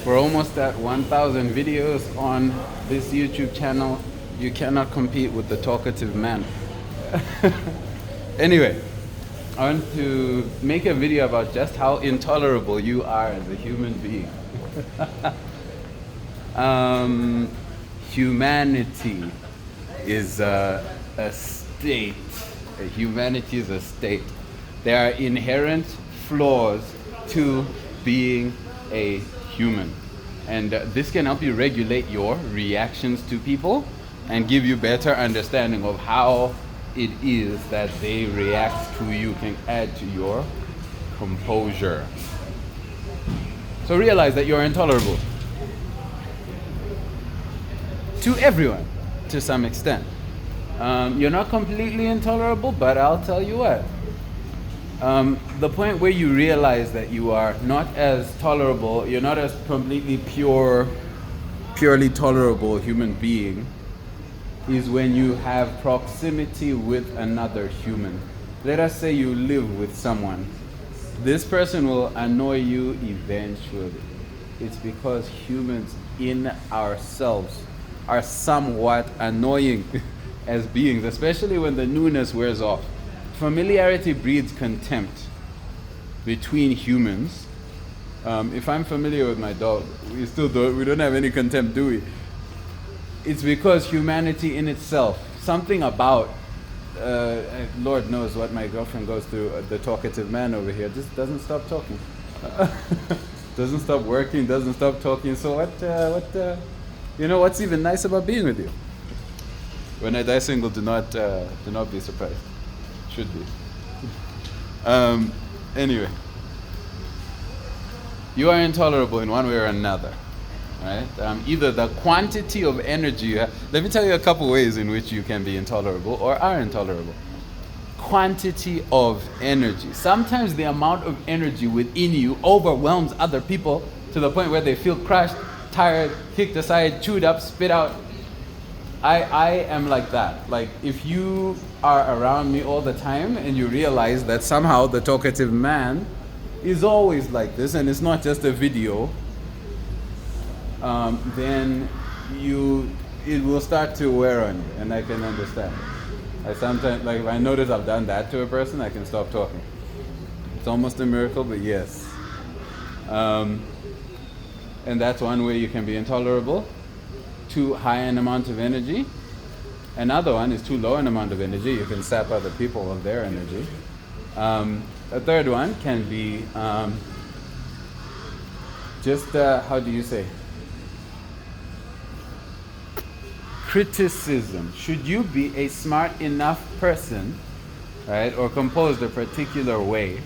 We're almost at 1,000 videos on this YouTube channel. You cannot compete with the talkative man. Anyway, I want to make a video about just how intolerable you are as a human being. Humanity is a state. Humanity is a state. There are inherent flaws to being a human. And this can help you regulate your reactions to people and give you better understanding of how it is that they react to you, can add to your composure. So realize that you're intolerable to everyone to some extent. You're not completely intolerable, but I'll tell you what. The point where you realize that you are not as tolerable, you're not as completely purely tolerable human being, is when you have proximity with another human. Let us say you live with someone. This person will annoy you eventually. It's because humans in ourselves are somewhat annoying as beings, especially when the newness wears off. Familiarity breeds contempt between humans. If I'm familiar with my dog, we don't have any contempt, do we? It's because humanity in itself, something about, Lord knows what my girlfriend goes through, the talkative man over here, just doesn't stop talking. Doesn't stop working, doesn't stop talking. So what's even nice about being with you? When I die single, do not be surprised. Should be. Anyway, you are intolerable in one way or another, right? Either the quantity of energy you have. Let me tell you a couple ways in which you can be intolerable or are intolerable. Quantity of energy. Sometimes the amount of energy within you overwhelms other people to the point where they feel crushed, tired, kicked aside, chewed up, spit out. I am like that. Like, if you are around me all the time and you realize that somehow the talkative man is always like this and it's not just a video, then it will start to wear on you, and I can understand. I sometimes, like, if I notice I've done that to a person, I can stop talking. It's almost a miracle, but yes. And that's one way you can be intolerable. Too high an amount of energy. Another one is too low an amount of energy. You can sap other people of their energy. A third one can be how do you say? Criticism. Should you be a smart enough person, right, or composed a particular way,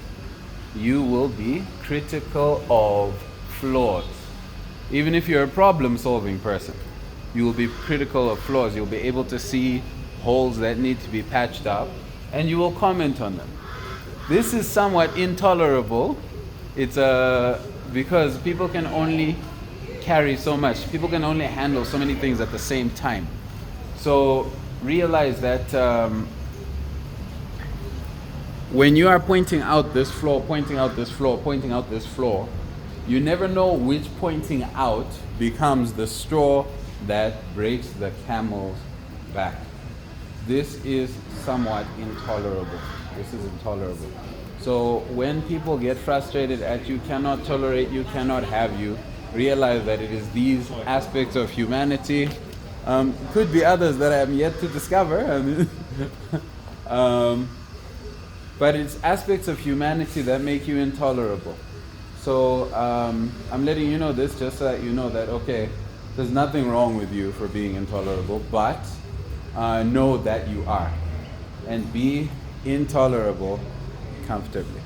you will be critical of flaws. Even if you're a problem-solving person, you will be critical of flaws. You'll be able to see holes that need to be patched up, and you will comment on them. This is somewhat intolerable. It's because people can only carry so much. People can only handle so many things at the same time. So realize that when you are pointing out this flaw, you never know which pointing out becomes the straw that breaks the camel's back. This is somewhat intolerable. So when people get frustrated at you, cannot tolerate you, cannot have you, realize that it is these aspects of humanity. Could be others that I am yet to discover. But it's aspects of humanity that make you intolerable. So I'm letting you know this just so that you know that, okay, there's nothing wrong with you for being intolerable, but know that you are. And be intolerable comfortably.